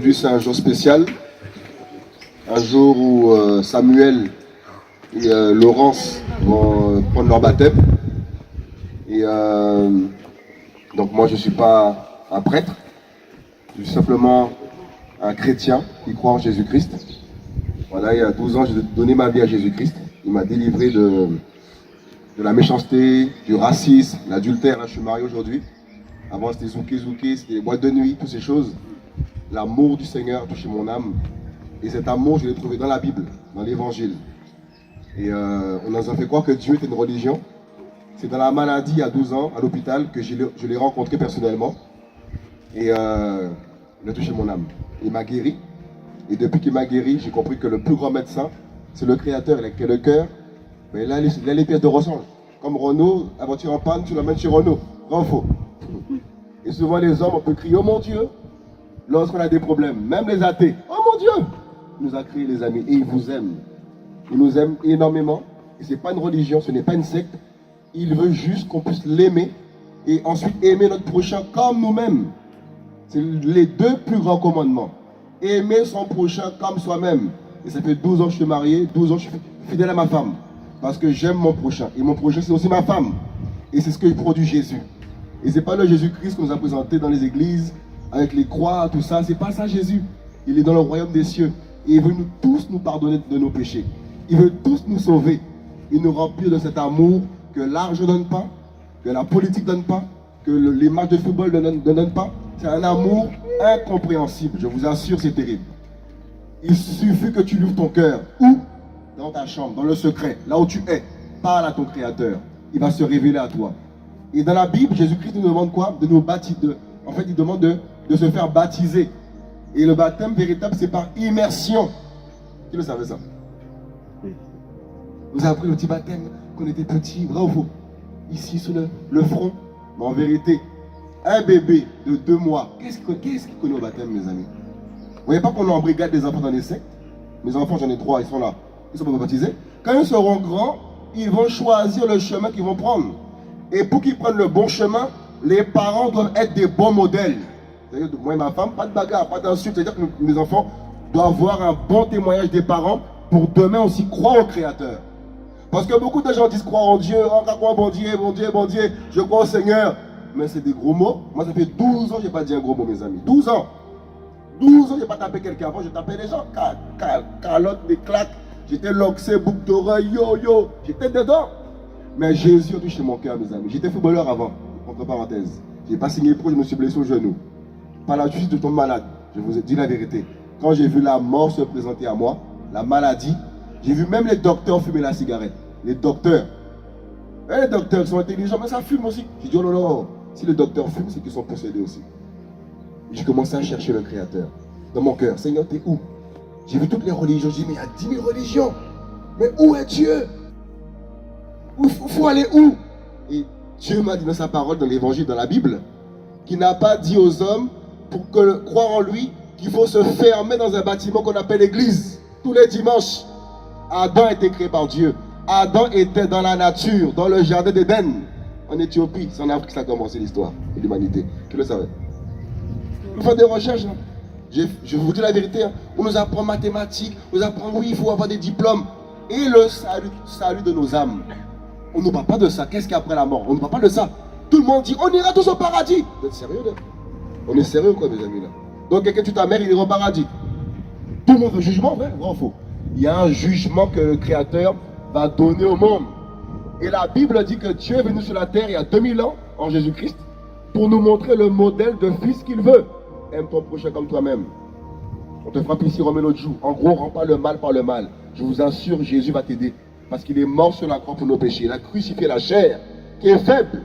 Aujourd'hui, c'est un jour spécial, un jour où Samuel et Laurence vont prendre leur baptême. Et donc moi, je ne suis pas un prêtre, je suis simplement un chrétien qui croit en Jésus-Christ. Voilà, il y a 12 ans, j'ai donné ma vie à Jésus-Christ. Il m'a délivré de la méchanceté, du racisme, l'adultère. Là, je suis marié aujourd'hui. Avant, c'était Zouké, c'était les boîtes de nuit, toutes ces choses. L'amour du Seigneur a touché mon âme. Et cet amour, je l'ai trouvé dans la Bible, dans l'Évangile. Et on nous a fait croire que Dieu était une religion. C'est dans la maladie, il y a 12 ans, à l'hôpital, que je l'ai rencontré personnellement. Et il a touché mon âme. Il m'a guéri. Et depuis qu'il m'a guéri, j'ai compris que le plus grand médecin, c'est le Créateur. Il a créé le cœur. Mais là, il a les pièces de rechange. Comme Renault, la voiture en panne, tu l'amènes chez Renault. Vrai ou faux? Et souvent, les hommes, on peut crier « Oh mon Dieu !» lorsqu'on a des problèmes. Même les athées. « Oh mon Dieu !» Il nous a créé, les amis. Et il vous aime. Il nous aime énormément. Et ce n'est pas une religion, ce n'est pas une secte. Il veut juste qu'on puisse l'aimer. Et ensuite aimer notre prochain comme nous-mêmes. C'est les deux plus grands commandements. Aimer son prochain comme soi-même. Et ça fait 12 ans que je suis marié, 12 ans que je suis fidèle à ma femme. Parce que j'aime mon prochain. Et mon prochain, c'est aussi ma femme. Et c'est ce que produit Jésus. Et ce n'est pas le Jésus-Christ qu'on nous a présenté dans les églises, avec les croix, tout ça. Ce n'est pas ça Jésus. Il est dans le royaume des cieux. Et il veut tous nous pardonner de nos péchés. Il veut tous nous sauver. Il nous remplit de cet amour que l'argent ne donne pas, que la politique ne donne pas, que les matchs de football ne donnent pas. C'est un amour incompréhensible. Je vous assure, c'est terrible. Il suffit que tu ouvres ton cœur. Où? Dans ta chambre, dans le secret, là où tu es. Parle à ton Créateur. Il va se révéler à toi. Et dans la Bible, Jésus-Christ nous demande quoi? De nous baptiser. En fait, il demande de se faire baptiser. Et le baptême véritable, c'est par immersion. Qui le savait ça? Vous avez appris le petit baptême quand on était petit, vrai ou faux? Ici, sur le front. Mais en vérité, un bébé de 2 mois, qu'est-ce qu'il connaît au baptême, mes amis? Vous voyez pas qu'on en brigade des enfants dans les sectes? Mes enfants, j'en ai 3, ils sont là. Ils sont pas baptisés. Quand ils seront grands, ils vont choisir le chemin qu'ils vont prendre. Et pour qu'ils prennent le bon chemin, les parents doivent être des bons modèles. C'est-à-dire, moi et ma femme, pas de bagarre, pas d'insulte. C'est-à-dire que mes enfants doivent avoir un bon témoignage des parents pour demain aussi croire au Créateur. Parce que beaucoup de gens disent croire en Dieu, oh, croire bon Dieu, bon Dieu, bon Dieu, je crois au Seigneur. Mais c'est des gros mots. Moi, ça fait 12 ans que je n'ai pas dit un gros mot, mes amis. 12 ans. 12 ans, je n'ai pas tapé quelqu'un avant, je tapais les gens. Calotte, des claques. J'étais loxé, boucle d'oreille, yo. J'étais dedans. Mais Jésus a touché mon cœur, mes amis. J'étais footballeur avant, entre parenthèses. Je n'ai pas signé pro, je me suis blessé au genou. Par la suite, je tombe malade. Je vous ai dit la vérité. Quand j'ai vu la mort se présenter à moi, la maladie, j'ai vu même les docteurs fumer la cigarette. Les docteurs. Et les docteurs sont intelligents, mais ça fume aussi. J'ai dit, oh non, si les docteurs fument, c'est qu'ils sont possédés aussi. J'ai commencé à chercher le Créateur dans mon cœur. Seigneur, t'es où? J'ai vu toutes les religions. J'ai dit, mais il y a 10 000 religions. Mais où est Dieu? Il faut aller où? Et Dieu m'a dit dans sa parole, dans l'évangile, dans la Bible, qu'il n'a pas dit aux hommes, pour croire en lui, qu'il faut se fermer dans un bâtiment qu'on appelle l'église. Tous les dimanches. Adam a été créé par Dieu. Adam était dans la nature, dans le jardin d'Éden, en Éthiopie. C'est en Afrique que ça a commencé l'histoire de l'humanité. Qui le savait? Il faut des recherches. Hein. Je vous dis la vérité. Hein. On nous apprend mathématiques, on nous apprend, oui, il faut avoir des diplômes. Et le salut de nos âmes. On ne parle pas de ça. Qu'est-ce qu'il y a après la mort? On ne parle pas de ça. Tout le monde dit, on ira tous au paradis. Vous êtes sérieux là? On est sérieux quoi, mes amis là? Donc quelqu'un tue ta mère, il ira au paradis. Tout le monde veut jugement, vrai ou faux? Il y a un jugement que le Créateur va donner au monde. Et la Bible dit que Dieu est venu sur la terre il y a 2000 ans, en Jésus-Christ, pour nous montrer le modèle de fils qu'il veut. Aime ton prochain comme toi-même. On te frappe ici, remets l'autre joue. En gros, rends pas le mal par le mal. Je vous assure, Jésus va t'aider. Parce qu'il est mort sur la croix pour nos péchés. Il a crucifié la chair, qui est faible.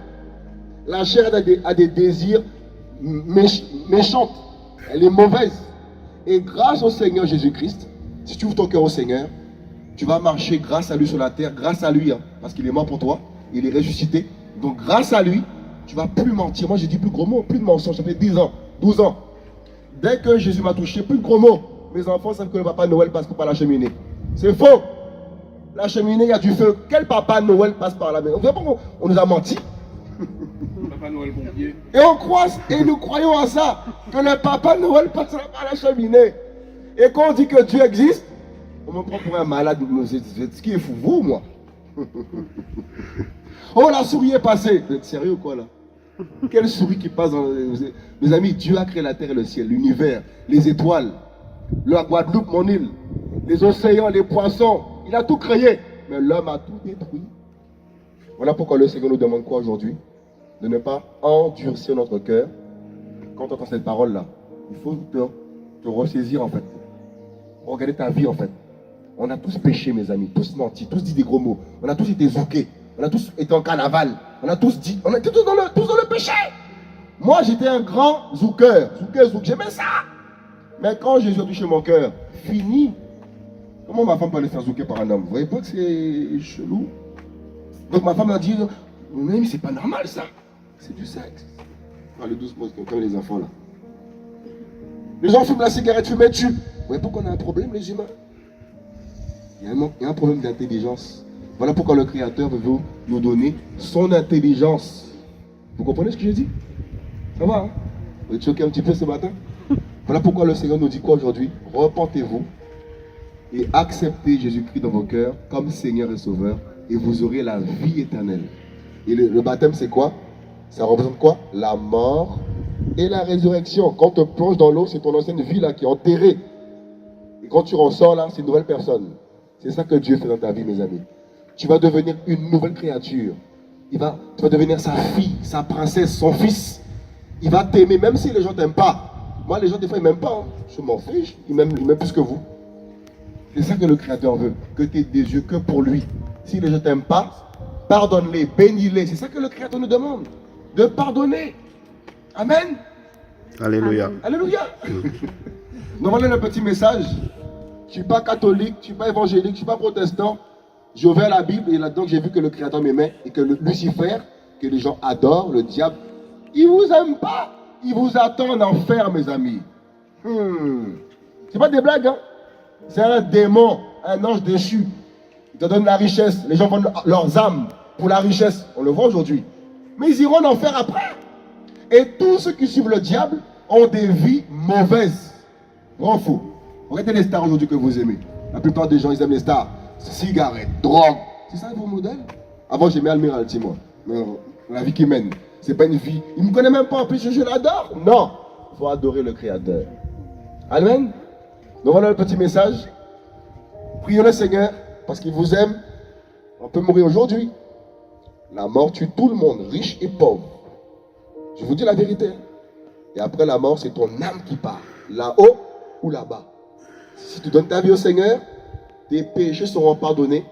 La chair a des désirs méchants. Elle est mauvaise. Et grâce au Seigneur Jésus-Christ, si tu ouvres ton cœur au Seigneur, tu vas marcher grâce à lui sur la terre, grâce à lui, hein, parce qu'il est mort pour toi, il est ressuscité. Donc grâce à lui, tu ne vas plus mentir. Moi j'ai dit plus de gros mots, plus de mensonges, ça fait 10 ans, 12 ans. Dès que Jésus m'a touché, plus de gros mots. Mes enfants savent que le papa Noël passe par la cheminée. C'est faux. La cheminée, il y a du feu. Quel papa Noël passe par la maison? Vous voyez pourquoi on nous a menti? Noël pompier. Et on croit, et nous croyons à ça, que le Papa Noël passera par la cheminée. Et quand on dit que Dieu existe, on me prend pour un malade. Ce qui est fou, vous ou moi? Oh, la souris est passée. Vous êtes sérieux ou quoi là? Quelle souris qui passe dans... Mes amis, Dieu a créé la terre et le ciel, l'univers, les étoiles, la Guadeloupe, mon île, les océans, les poissons. Il a tout créé. Mais l'homme a tout détruit. Voilà pourquoi le Seigneur nous demande quoi aujourd'hui? De ne pas endurcir notre cœur. Quand tu entends cette parole-là, il faut te ressaisir en fait. Regardez ta vie en fait. On a tous péché, mes amis, tous menti, tous dit des gros mots. On a tous été zoukés. On a tous été en carnaval. On a tous dit, on était tous dans le péché. Moi, j'étais un grand zouker. Zouk. J'aimais ça. Mais quand Jésus a touché mon cœur, fini. Comment ma femme peut aller faire zouker par un homme? Vous voyez pas que c'est chelou? Donc ma femme a dit, mais c'est pas normal ça. C'est du sexe. Parlez doucement, comme les enfants là. Les gens fument la cigarette, fument, tuent. Vous voyez pourquoi on a un problème, les humains? Il y a un problème d'intelligence. Voilà pourquoi le Créateur veut nous donner son intelligence. Vous comprenez ce que j'ai dit? Ça va, hein? Vous êtes choqués un petit peu ce matin? Voilà pourquoi le Seigneur nous dit quoi aujourd'hui? Repentez-vous et acceptez Jésus-Christ dans vos cœurs comme Seigneur et Sauveur et vous aurez la vie éternelle. Et le baptême, c'est quoi? Ça représente quoi? La mort et la résurrection. Quand tu plonges dans l'eau, c'est ton ancienne vie là qui est enterrée. Et quand tu en sors là, c'est une nouvelle personne. C'est ça que Dieu fait dans ta vie, mes amis. Tu vas devenir une nouvelle créature. Tu vas devenir sa fille, sa princesse, son fils. Il va t'aimer, même si les gens ne t'aiment pas. Moi, les gens, des fois, ils ne m'aiment pas. Hein. Je m'en fiche. Ils m'aiment plus que vous. C'est ça que le Créateur veut. Que tu aies des yeux que pour lui. Si les gens ne t'aiment pas, pardonne-les, bénis-les. C'est ça que le Créateur nous demande. De pardonner. Amen. Alléluia. Alléluia. Donc voilà le petit message. Je ne suis pas catholique, je ne suis pas évangélique, je ne suis pas protestant. J'ai ouvert la Bible et là-dedans j'ai vu que le Créateur m'aimait et que Lucifer, que les gens adorent, le diable, il ne vous aime pas. Il vous attend en enfer, mes amis. C'est pas des blagues, hein. C'est un démon, un ange déchu. Il te donne la richesse. Les gens vendent leurs âmes pour la richesse. On le voit aujourd'hui. Mais ils iront en enfer après. Et tous ceux qui suivent le diable ont des vies mauvaises. Grand fou. Regardez les stars aujourd'hui que vous aimez. La plupart des gens, ils aiment les stars. Cigarettes, drogue. C'est ça vos modèles? Avant, j'aimais Almiralty, moi. Mais la vie qu'il mène, c'est pas une vie. Il ne me connaît même pas en plus, je l'adore. Non. Il faut adorer le Créateur. Amen. Donc voilà le petit message. Prions le Seigneur parce qu'il vous aime. On peut mourir aujourd'hui. La mort tue tout le monde, riche et pauvre. Je vous dis la vérité. Et après la mort, c'est ton âme qui part. Là-haut ou là-bas. Si tu donnes ta vie au Seigneur, tes péchés seront pardonnés.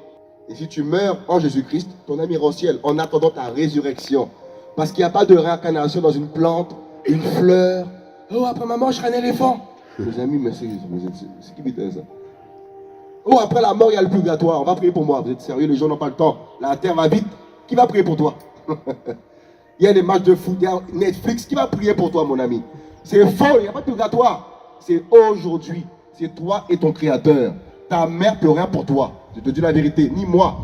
Et si tu meurs en Jésus-Christ, ton âme ira au ciel en attendant ta résurrection. Parce qu'il n'y a pas de réincarnation dans une plante, une fleur. Oh, après ma mort, je serai un éléphant. Mes amis, mais c'est qui m'était ça? Oh, après la mort, il y a le purgatoire. On va prier pour moi. Vous êtes sérieux? Les gens n'ont pas le temps. La terre va vite. Qui va prier pour toi? Il y a des matchs de foot, il y a Netflix. Qui va prier pour toi, mon ami? C'est faux, il n'y a pas de purgatoire. C'est aujourd'hui. C'est toi et ton Créateur. Ta mère ne peut rien pour toi. Je te dis la vérité, ni moi.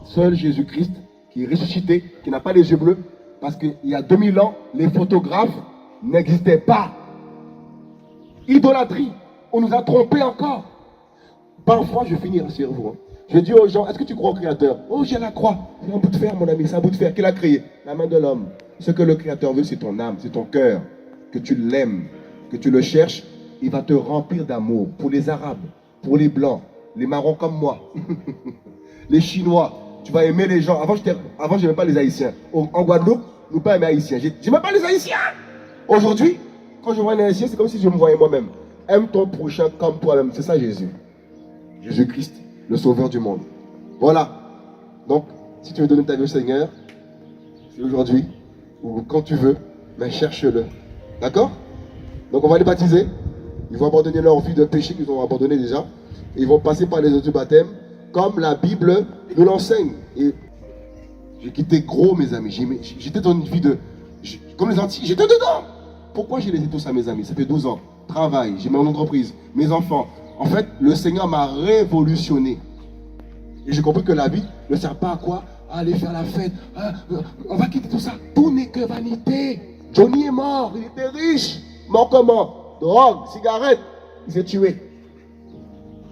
Seul Jésus-Christ qui est ressuscité, qui n'a pas les yeux bleus. Parce qu'il y a 2000 ans, les photographes n'existaient pas. Idolâtrie. On nous a trompés encore. Parfois, je finis sur vous. Je dis aux gens, est-ce que tu crois au Créateur? Oh, j'ai la croix. C'est un bout de fer, mon ami. C'est un bout de fer. Qui l'a créé? La main de l'homme. Ce que le Créateur veut, c'est ton âme, c'est ton cœur. Que tu l'aimes, que tu le cherches. Il va te remplir d'amour. Pour les Arabes, pour les Blancs, les Marrons comme moi, les Chinois. Tu vas aimer les gens. Avant, je n'aimais pas les Haïtiens. En Guadeloupe, nous pas aimer les Haïtiens. Je n'aimais pas les Haïtiens. Aujourd'hui, quand je vois un Haïtien, c'est comme si je me voyais moi-même. Aime ton prochain comme toi-même. C'est ça Jésus. Jésus-Christ, le sauveur du monde. Voilà. Donc, si tu veux donner ta vie au Seigneur, c'est aujourd'hui, ou quand tu veux, mais cherche-le. D'accord? Donc on va les baptiser. Ils vont abandonner leur vie de péché qu'ils ont abandonné déjà. Et ils vont passer par les eaux du baptême, comme la Bible nous l'enseigne. Et j'ai quitté gros, mes amis. J'étais dans une vie de... Comme les Antilles, j'étais dedans. Pourquoi j'ai laissé tout ça, mes amis? Ça fait 12 ans. Travail, j'ai mon entreprise, mes enfants. En fait, le Seigneur m'a révolutionné. Et j'ai compris que la vie ne sert pas à quoi? aller faire la fête, hein, on va quitter tout ça. Tout n'est que vanité. Johnny est mort, il était riche. Mort comment? Drogue, cigarette, il s'est tué.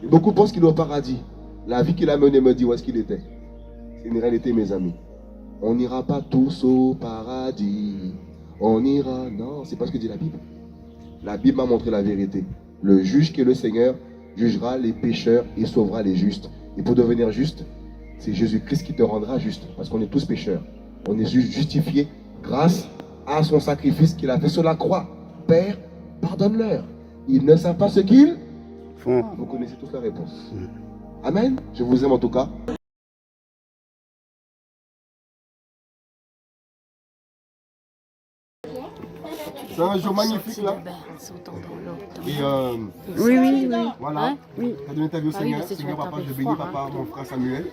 Et beaucoup pensent qu'il est au paradis. La vie qu'il a menée me dit où est-ce qu'il était. C'est une réalité, mes amis. On n'ira pas tous au paradis. On ira... Non, c'est pas ce que dit la Bible. La Bible m'a montré la vérité. Le juge qui est le Seigneur jugera les pécheurs et sauvera les justes. Et pour devenir juste, c'est Jésus-Christ qui te rendra juste. Parce qu'on est tous pécheurs. On est justifiés grâce à son sacrifice qu'il a fait sur la croix. Père, pardonne-leur. Ils ne savent pas ce qu'ils font. Vous connaissez tous la réponse. Amen. Je vous aime en tout cas. C'est un jour magnifique là. Et Oui. voilà. Hein? Oui. Tu as donné ta vie au Seigneur. Parce que Seigneur, tu vas papa, taper je bénis froid, papa, hein. mon frère Samuel,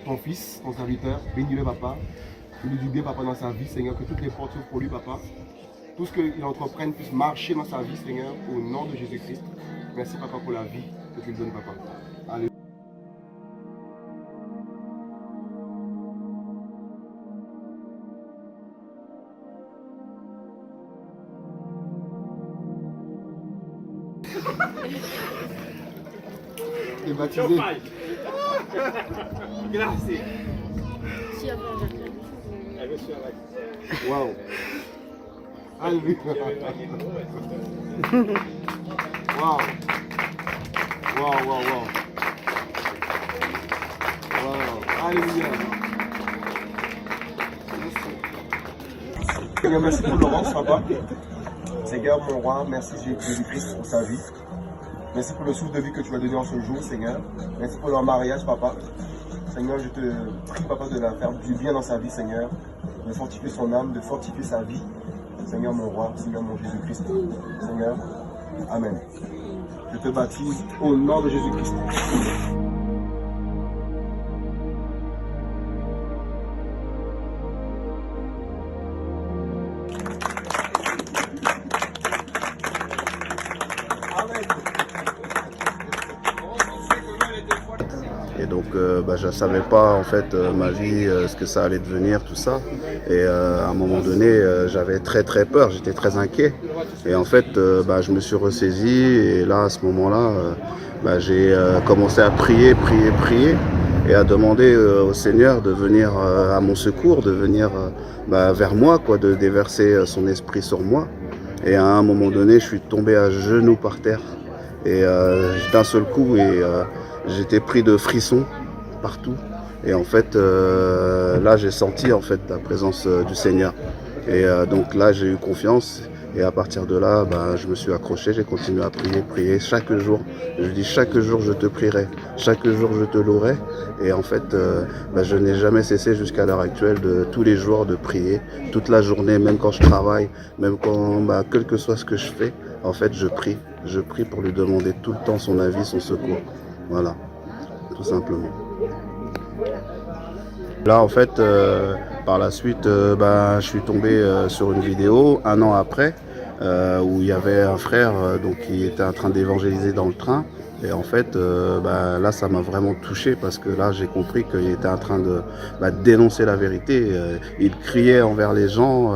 ton fils, ton serviteur. Bénis-le papa. Fais-lui du bien papa dans sa vie, Seigneur. Que toutes les portes s'ouvrent pour lui, papa. Tout ce qu'il entreprenne puisse marcher dans sa vie, Seigneur, au nom de Jésus-Christ. Merci papa pour la vie que tu lui donnes, papa. Alléluia. Et baptisé. Grazie. Waouh. Alléluia. Waouh. Waouh. Alléluia. Seigneur, merci pour Laurence, papa. Seigneur, mon roi, merci Jésus-Christ pour sa vie. Merci pour le souffle de vie que tu m'as donné en ce jour, Seigneur. Merci pour leur mariage, papa. Seigneur, je te prie, papa, de la faire du bien dans sa vie, Seigneur. De fortifier son âme, de fortifier sa vie. Seigneur, mon roi, Seigneur, mon Jésus-Christ. Seigneur, Amen. Je te baptise au nom de Jésus-Christ. Et donc je ne savais pas en fait ma vie, ce que ça allait devenir, tout ça. Et à un moment donné, j'avais très peur, j'étais très inquiet. Et en fait, je me suis ressaisi et là, à ce moment-là, j'ai commencé à prier et à demander au Seigneur de venir à mon secours, de venir vers moi, quoi, de déverser son esprit sur moi. Et à un moment donné, je suis tombé à genoux par terre et d'un seul coup, j'étais pris de frissons partout. Et en fait, là, j'ai senti en fait la présence du Seigneur. Et donc là, j'ai eu confiance. Et à partir de là, je me suis accroché, j'ai continué à prier chaque jour. Je dis chaque jour, je te prierai. Chaque jour, je te louerai. Et en fait, je n'ai jamais cessé jusqu'à l'heure actuelle de tous les jours de prier. Toute la journée, même quand je travaille, même quand, quel que soit ce que je fais, en fait, je prie. Je prie pour lui demander tout le temps son avis, son secours. Voilà, tout simplement. Là, en fait, par la suite, je suis tombé sur une vidéo un an après où il y avait un frère qui était en train d'évangéliser dans le train. Et en fait, là, ça m'a vraiment touché parce que là, j'ai compris qu'il était en train de dénoncer la vérité. Il criait envers les gens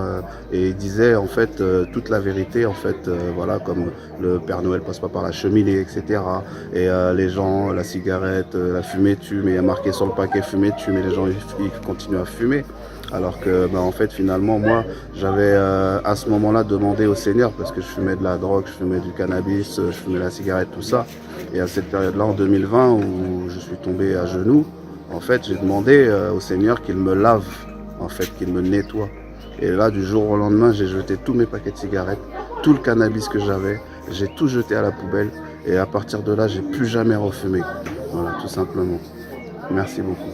et il disait en fait toute la vérité, en fait, voilà, comme le Père Noël passe pas par la cheminée, etc. Et les gens, la cigarette, la fumée tue, mais il y a marqué sur le paquet fumée tue, mais les gens ils continuent à fumer. Alors que en fait finalement moi j'avais à ce moment-là demandé au Seigneur parce que je fumais de la drogue, je fumais du cannabis, je fumais la cigarette, tout ça. Et à cette période-là en 2020 où je suis tombé à genoux, en fait j'ai demandé au Seigneur qu'il me lave, en fait qu'il me nettoie. Et là du jour au lendemain j'ai jeté tous mes paquets de cigarettes, tout le cannabis que j'avais, j'ai tout jeté à la poubelle. Et à partir de là j'ai plus jamais refumé. Voilà, tout simplement. Merci beaucoup.